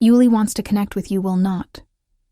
Yuli wants to connect with you will not.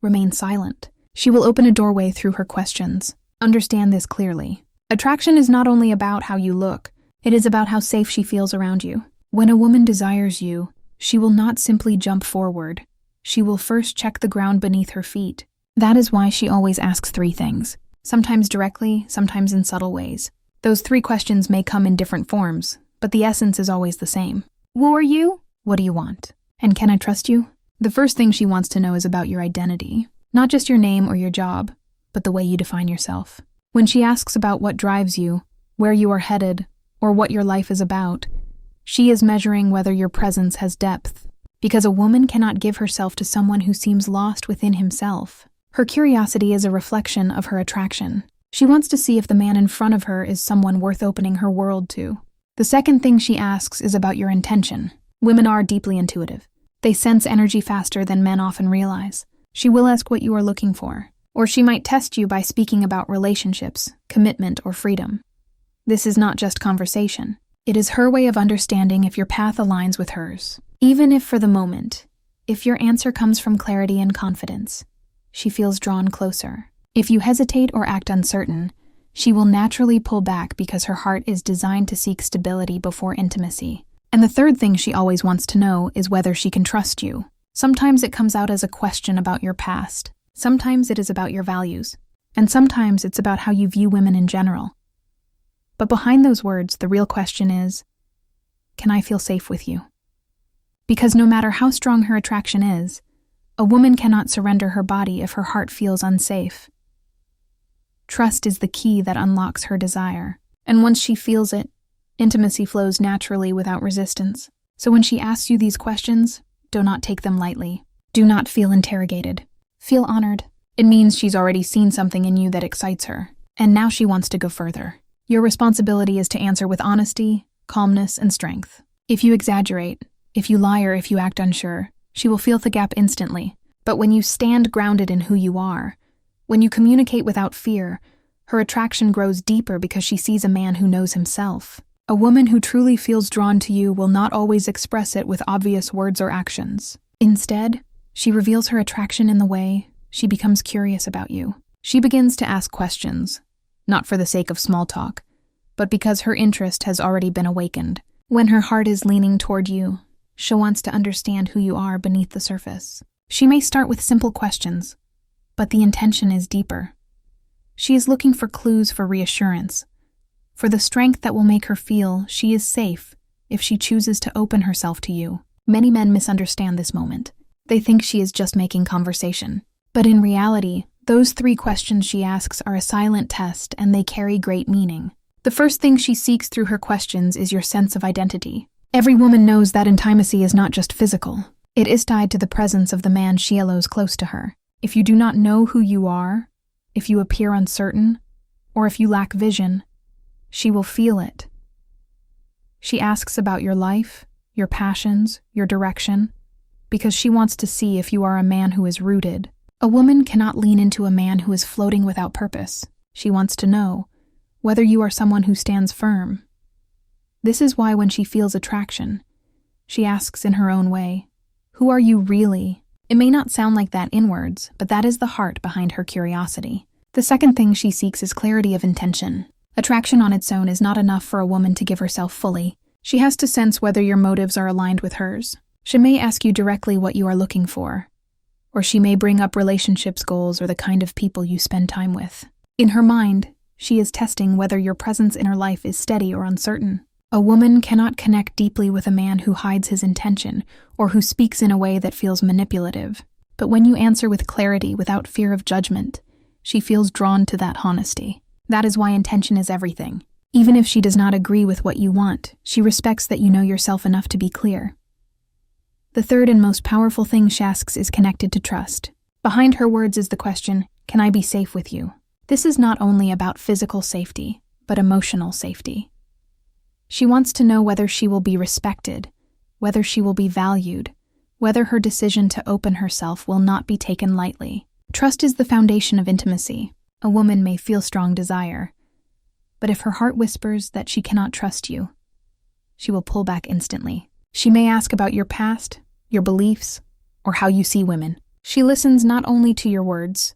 Remain silent. She will open a doorway through her questions. Understand this clearly. Attraction is not only about how you look, it is about how safe she feels around you. When a woman desires you, she will not simply jump forward. She will first check the ground beneath her feet. That is why she always asks 3 things, sometimes directly, sometimes in subtle ways. Those 3 questions may come in different forms, but the essence is always the same. Who are you? What do you want? And can I trust you? The first thing she wants to know is about your identity, not just your name or your job, but the way you define yourself. When she asks about what drives you, where you are headed, or what your life is about, she is measuring whether your presence has depth, because a woman cannot give herself to someone who seems lost within himself. Her curiosity is a reflection of her attraction. She wants to see if the man in front of her is someone worth opening her world to. The second thing she asks is about your intention. Women are deeply intuitive. They sense energy faster than men often realize. She will ask what you are looking for, or she might test you by speaking about relationships, commitment, or freedom. This is not just conversation. It is her way of understanding if your path aligns with hers. Even if for the moment, if your answer comes from clarity and confidence, she feels drawn closer. If you hesitate or act uncertain, she will naturally pull back because her heart is designed to seek stability before intimacy. And the third thing she always wants to know is whether she can trust you. Sometimes it comes out as a question about your past. Sometimes it is about your values. And sometimes it's about how you view women in general. But behind those words, the real question is, can I feel safe with you? Because no matter how strong her attraction is, a woman cannot surrender her body if her heart feels unsafe. Trust is the key that unlocks her desire. And once she feels it, intimacy flows naturally without resistance. So when she asks you these questions, do not take them lightly. Do not feel interrogated. Feel honored. It means she's already seen something in you that excites her, and now she wants to go further. Your responsibility is to answer with honesty, calmness, and strength. If you exaggerate, if you lie, or if you act unsure, she will feel the gap instantly. But when you stand grounded in who you are, when you communicate without fear, her attraction grows deeper because she sees a man who knows himself. A woman who truly feels drawn to you will not always express it with obvious words or actions. Instead, she reveals her attraction in the way she becomes curious about you. She begins to ask questions, not for the sake of small talk, but because her interest has already been awakened. When her heart is leaning toward you, she wants to understand who you are beneath the surface. She may start with simple questions, but the intention is deeper. She is looking for clues for reassurance, for the strength that will make her feel she is safe if she chooses to open herself to you. Many men misunderstand this moment. They think she is just making conversation. But in reality, those 3 questions she asks are a silent test, and they carry great meaning. The first thing she seeks through her questions is your sense of identity. Every woman knows that intimacy is not just physical. It is tied to the presence of the man she allows close to her. If you do not know who you are, if you appear uncertain, or if you lack vision, she will feel it. She asks about your life, your passions, your direction, because she wants to see if you are a man who is rooted. A woman cannot lean into a man who is floating without purpose. She wants to know whether you are someone who stands firm. This is why when she feels attraction, she asks in her own way, who are you really? It may not sound like that in words, but that is the heart behind her curiosity. The second thing she seeks is clarity of intention. Attraction on its own is not enough for a woman to give herself fully. She has to sense whether your motives are aligned with hers. She may ask you directly what you are looking for, or she may bring up relationships goals or the kind of people you spend time with. In her mind, she is testing whether your presence in her life is steady or uncertain. A woman cannot connect deeply with a man who hides his intention or who speaks in a way that feels manipulative. But when you answer with clarity without fear of judgment, she feels drawn to that honesty. That is why intention is everything. Even if she does not agree with what you want, she respects that you know yourself enough to be clear. The third and most powerful thing she asks is connected to trust. Behind her words is the question, can I be safe with you? This is not only about physical safety, but emotional safety. She wants to know whether she will be respected, whether she will be valued, whether her decision to open herself will not be taken lightly. Trust is the foundation of intimacy. A woman may feel strong desire, but if her heart whispers that she cannot trust you, she will pull back instantly. She may ask about your past, your beliefs, or how you see women. She listens not only to your words,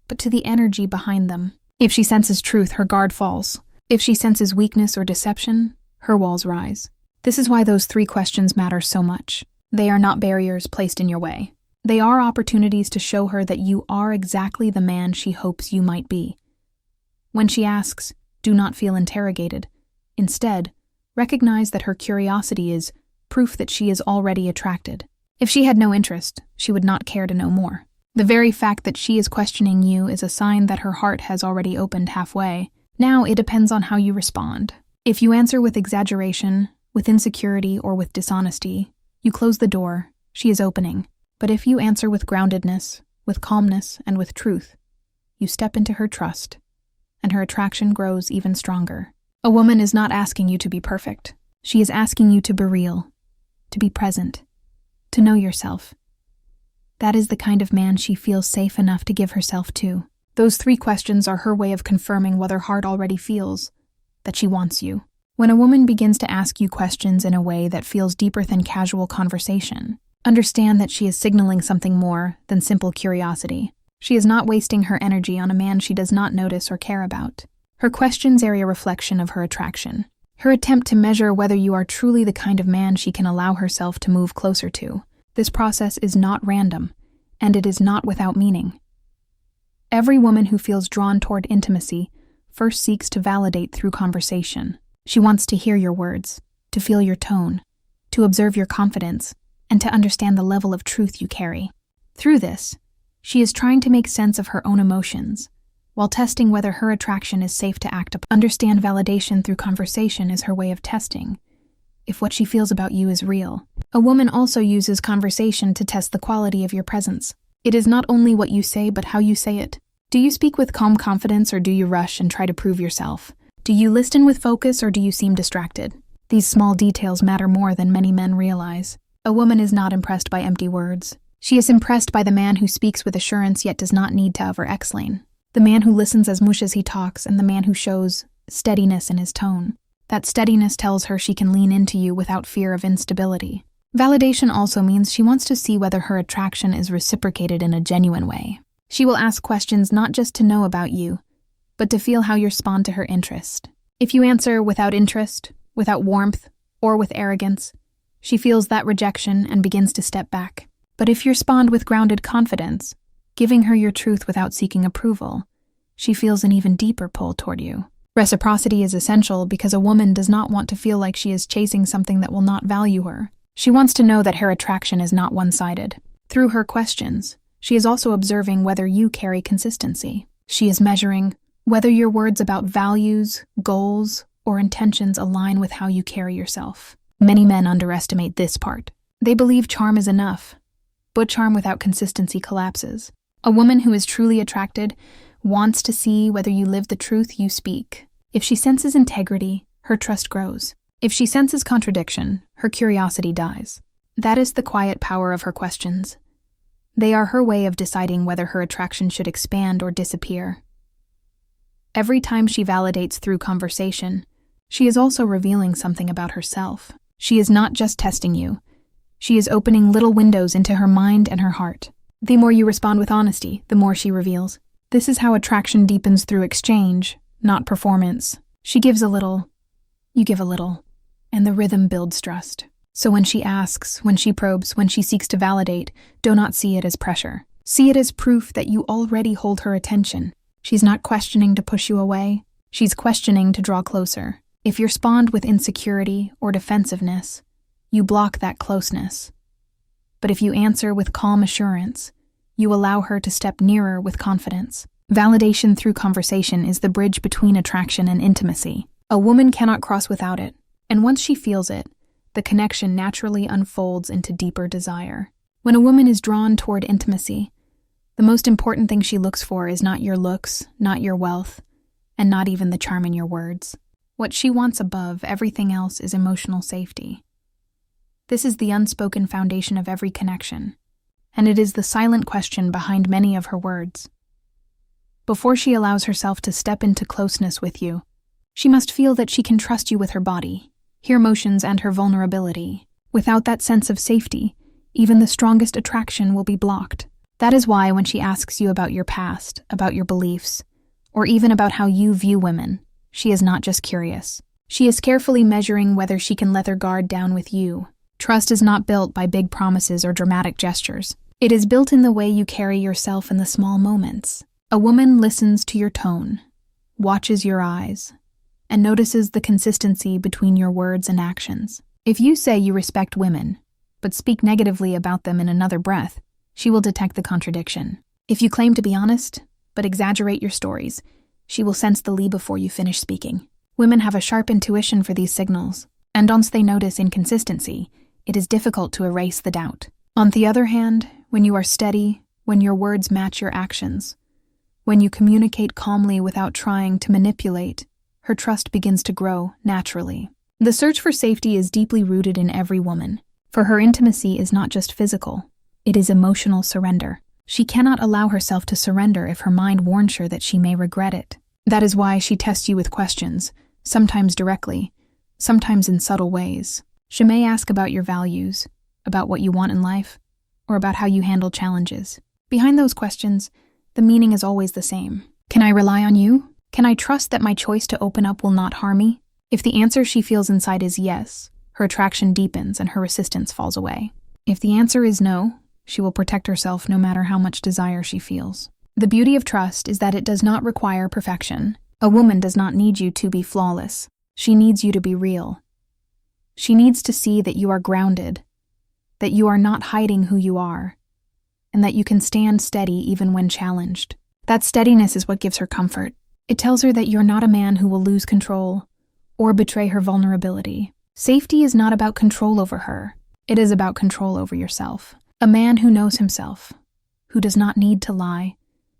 but to the energy behind them. If she senses truth, her guard falls. If she senses weakness or deception, her walls rise. This is why those 3 questions matter so much. They are not barriers placed in your way. They are opportunities to show her that you are exactly the man she hopes you might be. When she asks, do not feel interrogated. Instead, recognize that her curiosity is proof that she is already attracted. If she had no interest, she would not care to know more. The very fact that she is questioning you is a sign that her heart has already opened halfway. Now it depends on how you respond. If you answer with exaggeration, with insecurity, or with dishonesty, you close the door, she is opening. But if you answer with groundedness, with calmness, and with truth, you step into her trust, and her attraction grows even stronger. A woman is not asking you to be perfect. She is asking you to be real, to be present, to know yourself. That is the kind of man she feels safe enough to give herself to. Those 3 questions are her way of confirming what her heart already feels, that she wants you. When a woman begins to ask you questions in a way that feels deeper than casual conversation, understand that she is signaling something more than simple curiosity. She is not wasting her energy on a man she does not notice or care about. Her questions are a reflection of her attraction, her attempt to measure whether you are truly the kind of man she can allow herself to move closer to. This process is not random, and it is not without meaning. Every woman who feels drawn toward intimacy first seeks to validate through conversation. She wants to hear your words, to feel your tone, to observe your confidence, and to understand the level of truth you carry. Through this, she is trying to make sense of her own emotions, while testing whether her attraction is safe to act upon. Understand validation through conversation is her way of testing if what she feels about you is real. A woman also uses conversation to test the quality of your presence. It is not only what you say, but how you say it. Do you speak with calm confidence, or do you rush and try to prove yourself? Do you listen with focus, or do you seem distracted? These small details matter more than many men realize. A woman is not impressed by empty words. She is impressed by the man who speaks with assurance yet does not need to over-explain. The man who listens as much as he talks, and the man who shows steadiness in his tone. That steadiness tells her she can lean into you without fear of instability. Validation also means she wants to see whether her attraction is reciprocated in a genuine way. She will ask questions not just to know about you, but to feel how you respond to her interest. If you answer without interest, without warmth, or with arrogance, she feels that rejection and begins to step back. But if you respond with grounded confidence, giving her your truth without seeking approval, she feels an even deeper pull toward you. Reciprocity is essential because a woman does not want to feel like she is chasing something that will not value her. She wants to know that her attraction is not one-sided. Through her questions, she is also observing whether you carry consistency. She is measuring whether your words about values, goals, or intentions align with how you carry yourself. Many men underestimate this part. They believe charm is enough, but charm without consistency collapses. A woman who is truly attracted wants to see whether you live the truth you speak. If she senses integrity, her trust grows. If she senses contradiction, her curiosity dies. That is the quiet power of her questions. They are her way of deciding whether her attraction should expand or disappear. Every time she validates through conversation, she is also revealing something about herself. She is not just testing you. She is opening little windows into her mind and her heart. The more you respond with honesty, the more she reveals. This is how attraction deepens through exchange, not performance. She gives a little, you give a little, and the rhythm builds trust. So when she asks, when she probes, when she seeks to validate, do not see it as pressure. See it as proof that you already hold her attention. She's not questioning to push you away. She's questioning to draw closer. If you respond with insecurity or defensiveness, you block that closeness. But if you answer with calm assurance, you allow her to step nearer with confidence. Validation through conversation is the bridge between attraction and intimacy. A woman cannot cross without it, and once she feels it, the connection naturally unfolds into deeper desire. When a woman is drawn toward intimacy, the most important thing she looks for is not your looks, not your wealth, and not even the charm in your words. What she wants above everything else is emotional safety. This is the unspoken foundation of every connection, and it is the silent question behind many of her words. Before she allows herself to step into closeness with you, she must feel that she can trust you with her body, her emotions, and her vulnerability. Without that sense of safety, Even the strongest attraction will be blocked. That is why when she asks you about your past, about your beliefs, or even about how you view women, she is not just curious. She is carefully measuring whether she can let her guard down with you. Trust is not built by big promises or dramatic gestures. It is built in the way you carry yourself in the small moments. A woman listens to your tone, watches your eyes, and notices the consistency between your words and actions. If you say you respect women, but speak negatively about them in another breath, she will detect the contradiction. If you claim to be honest, but exaggerate your stories, she will sense the lie before you finish speaking. Women have a sharp intuition for these signals, and once they notice inconsistency, it is difficult to erase the doubt. On the other hand, when you are steady, when your words match your actions, when you communicate calmly without trying to manipulate, her trust begins to grow naturally. The search for safety is deeply rooted in every woman, for her intimacy is not just physical, it is emotional surrender. She cannot allow herself to surrender if her mind warns her that she may regret it. That is why she tests you with questions, sometimes directly, sometimes in subtle ways. She may ask about your values, about what you want in life, or about how you handle challenges. Behind those questions, the meaning is always the same. Can I rely on you? Can I trust that my choice to open up will not harm me? If the answer she feels inside is yes, her attraction deepens and her resistance falls away. If the answer is no, she will protect herself no matter how much desire she feels. The beauty of trust is that it does not require perfection. A woman does not need you to be flawless. She needs you to be real. She needs to see that you are grounded, that you are not hiding who you are, and that you can stand steady even when challenged. That steadiness is what gives her comfort. It tells her that you're not a man who will lose control or betray her vulnerability. Safety is not about control over her. It is about control over yourself. A man who knows himself, who does not need to lie,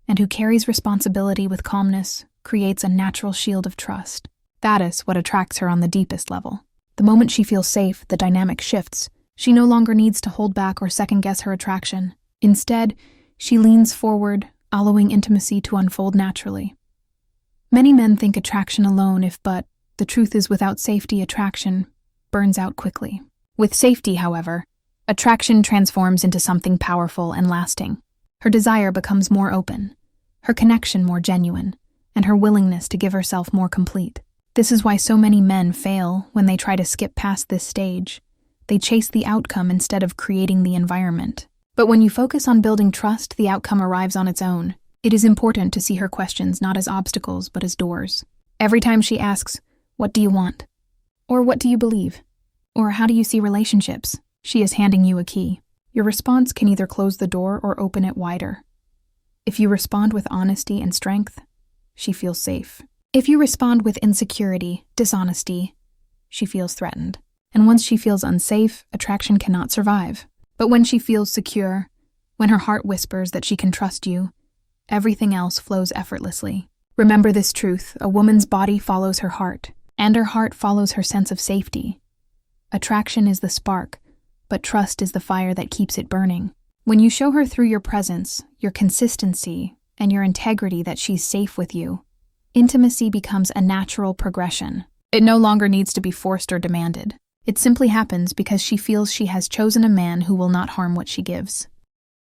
and who carries responsibility with calmness creates a natural shield of trust. That is what attracts her on the deepest level. The moment she feels safe, the dynamic shifts. She no longer needs to hold back or second-guess her attraction. Instead, she leans forward, allowing intimacy to unfold naturally. Many men think attraction alone but the truth is without safety, attraction burns out quickly. With safety, however, attraction transforms into something powerful and lasting. Her desire becomes more open, her connection more genuine, and her willingness to give herself more complete. This is why so many men fail when they try to skip past this stage. They chase the outcome instead of creating the environment. But when you focus on building trust, the outcome arrives on its own. It is important to see her questions not as obstacles but as doors. Every time she asks, "What do you want?" or "What do you believe?" or "How do you see relationships?" she is handing you a key. Your response can either close the door or open it wider. If you respond with honesty and strength, she feels safe. If you respond with insecurity, dishonesty, she feels threatened. And once she feels unsafe, attraction cannot survive. But when she feels secure, when her heart whispers that she can trust you, everything else flows effortlessly. Remember this truth: a woman's body follows her heart, and her heart follows her sense of safety. Attraction is the spark, but trust is the fire that keeps it burning. When you show her through your presence, your consistency, and your integrity that she's safe with you, intimacy becomes a natural progression. It no longer needs to be forced or demanded. It simply happens because she feels she has chosen a man who will not harm what she gives.